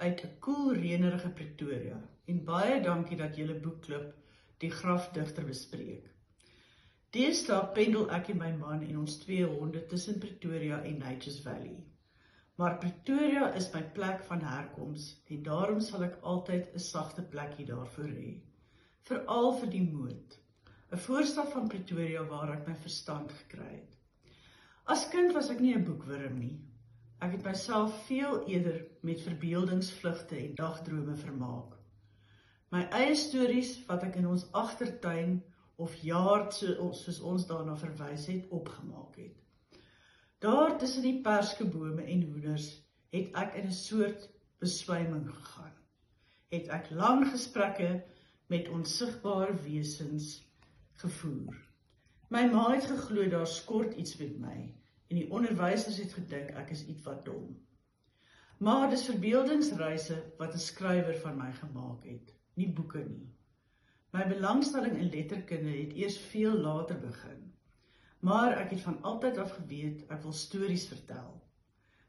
uit 'n koel reënerige Pretoria en baie dankie dat julle boekklub die grafdigter bespreek. Deesdae pendel ek en my man en ons 2 honde tussen Pretoria en Nature's Valley. Maar Pretoria is my plek van herkoms en daarom sal ek altyd 'n sagte plekkie daarvoor hê. Veral vir die Moot, 'n voorstad van Pretoria waar ek my verstand gekry het. As kind was ek nie 'n boekwurm nie. Ek het myself veel eerder met verbeeldingsvlugte en dagdrome vermaak. My eie stories wat ek in ons agtertuin of jaard soos ons daarna verwys het, opgemaak het. Daar tussen die perskebome en hoenders het ek in 'n soort beswyming gegaan. Het ek lang gesprekke met onsigbare wesens gevoer. My ma het geglo daar skort iets met my en die onderwysers het gedink ek is ietwat dom. Maar dis verbeeldingsreise wat 'n skrywer van my gemaak het, nie boeke nie. My belangstelling in letterkunde het eers veel later begin, maar ek het van altyd af geweet ek wil stories vertel.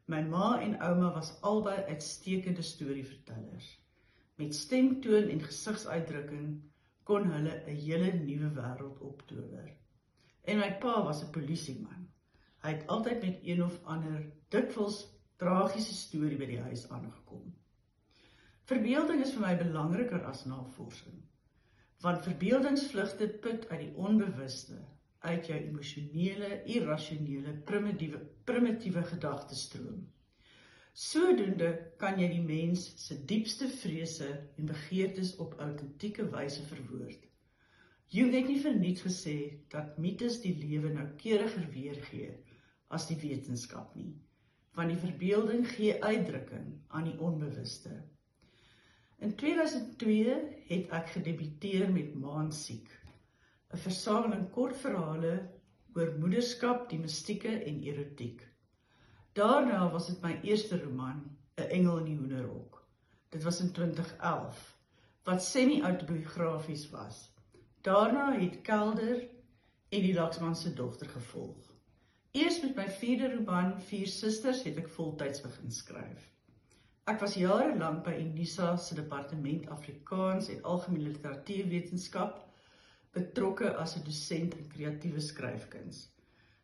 My ma en ouma was albei uitstekende storievertellers. Met stemtoon en gesigsuitdrukking kon hulle 'n hele nuwe wêreld optower. En my pa was 'n polisieman. Hy het altyd met een of ander dikwels tragiese storie by die huis aangekom. Verbeelding is vir my belangriker as navorsing, want verbeeldingsvlugte put uit die onbewuste, uit jou emosionele, irrasionele, primitiewe gedachtestroom. Sodoende kan jy die mens se diepste vrese en begeertes op autentieke wyse verwoord. Jung het nie verniet gesê dat mites die lewe noukeuriger weergee as die wetenskap nie, want die verbeelding gee uitdrukking aan die onbewuste. In 2002 het ek gedebuteer met Maansiek, 'n versameling kortverhale oor moederskap, die mistieke en erotiek. Daarna was dit my eerste roman, 'n Engel in die Hoenderhok. Dit was in 2011, wat semi-autobiografies was. Daarna het Kelder en die Laksman se dogter gevolg. Eers met my 4de roman, 4 Susters, het ek voltyds begin skryf. Ek was jarelang by UNISA se departement Afrikaans en Algemene Literatuurwetenskap betrokke as 'n dosent in kreatiewe skryfkuns.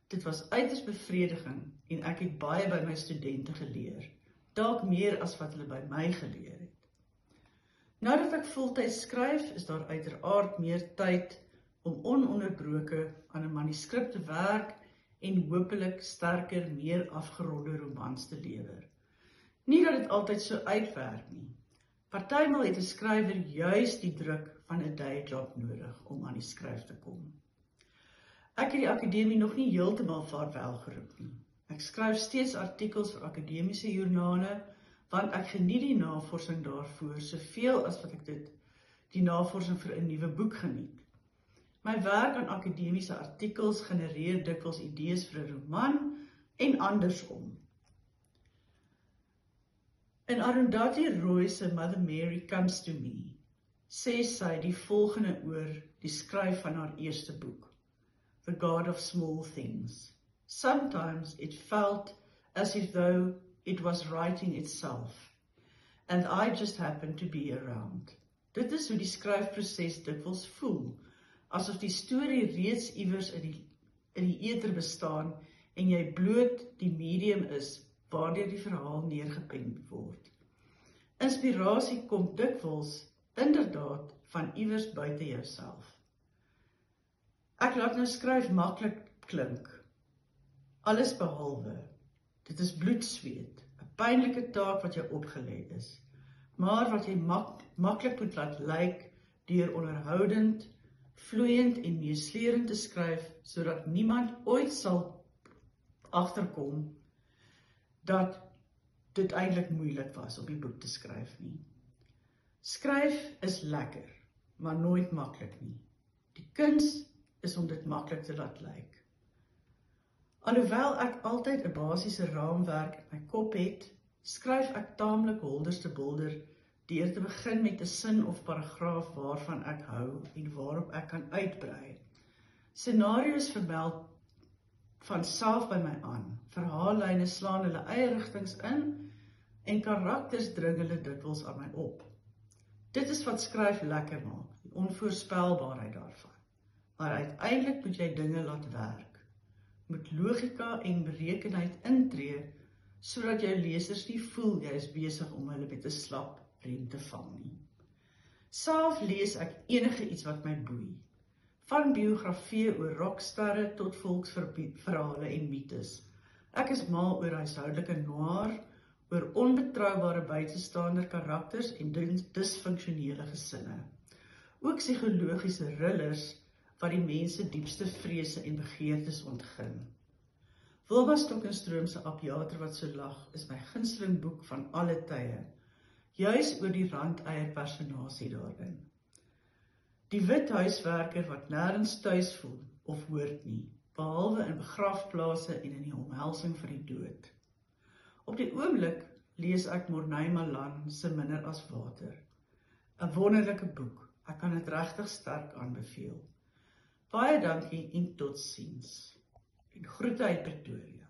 Dit was uiters bevrediging en ek het baie by my studente geleer, dalk meer as wat hulle by my geleer het. Nadat ek voltyds skryf, is daar uiteraard meer tyd om ononderbroke aan 'n manuskrip te werk en hopelik sterker, meer afgeronde romans te lewer. Nie dat dit altyd so uitwerk nie. Partymal het 'n skrywer juis die druk van 'n dayjob nodig om aan die skryf te kom. Ek het die akademie nog nie heeltemal vaarwel geroep nie. Ek skryf steeds artikels vir akademiese joernale, want ek geniet die navorsing daarvoor soveel as wat ek die navorsing vir 'n nuwe boek geniet. My werk aan akademiese artikels genereer dikwels idees vir 'n roman en andersom. In Arundhati Roy se Mother Mary Comes to Me, sê sy die volgende oor die skryf van haar eerste boek, The God of Small Things. Sometimes it felt as if though it was writing itself, and I just happened to be around. Dit is hoe die skryfproses dikwels voel, asof die storie reeds iewers in die eter bestaan en jy bloot die medium is waardeur die verhaal neergepen word. Inspirasie kom dikwels inderdaad van iewers buite jouself. Ek laat nou skryf maklik klink. Alles behalwe. Dit is bloedsweet, 'n pynlike taak wat jou opgelê is, maar wat jy maklik moet laat lyk deur onderhoudend, vloeiend en meeslerend te skryf, sodat niemand ooit sal agterkom dat dit eintlik moeilik was om die boek te skryf nie. Skryf is lekker, maar nooit maklik nie. Die kuns is om dit maklik te laat lyk. Alhoewel ek altyd 'n basiese raamwerk in my kop het, skryf ek taamlik holderste-bulder deur te begin met 'n sin of paragraaf waarvan ek hou en waarop ek kan uitbrei. Scenario's vermeld van self by my aan. Verhaallyne slaan hulle eie rigtings in, en karakters dring hulle dikwels aan my op. Dit is wat skryf lekker maak, die onvoorspelbaarheid daarvan. Maar uiteindelik moet jy dinge laat werk. Moet logika en berekenheid intree, sodat jou lesers nie voel jy is besig om hulle met 'n slap rem te vang nie. Self lees ek enige iets wat my boei. Van biografieë oor rocksterre tot volksverhale en mites. Ek is mal oor huishoudelike noir, oor onbetroubare buitestander karakters en disfunksionele gesinne. Ook psigologiese thrillers wat die mense diepste vrese en begeertes ontgin. Wilma Stokenstroom se Apiater wat so lag is my gunsteling boek van alle tye, juis oor die randeier personasie daarin. Die wit huiswerker wat nêrens tuis voel of hoort nie, behalwe in begrafplase en in die omhelsing van die dood. Op die oomblik lees ek Mornay Malan se Minder as Water. 'n Wonderlike boek, ek kan dit regtig sterk aanbeveel. Baie dankie en totsiens. En groete uit Pretoria.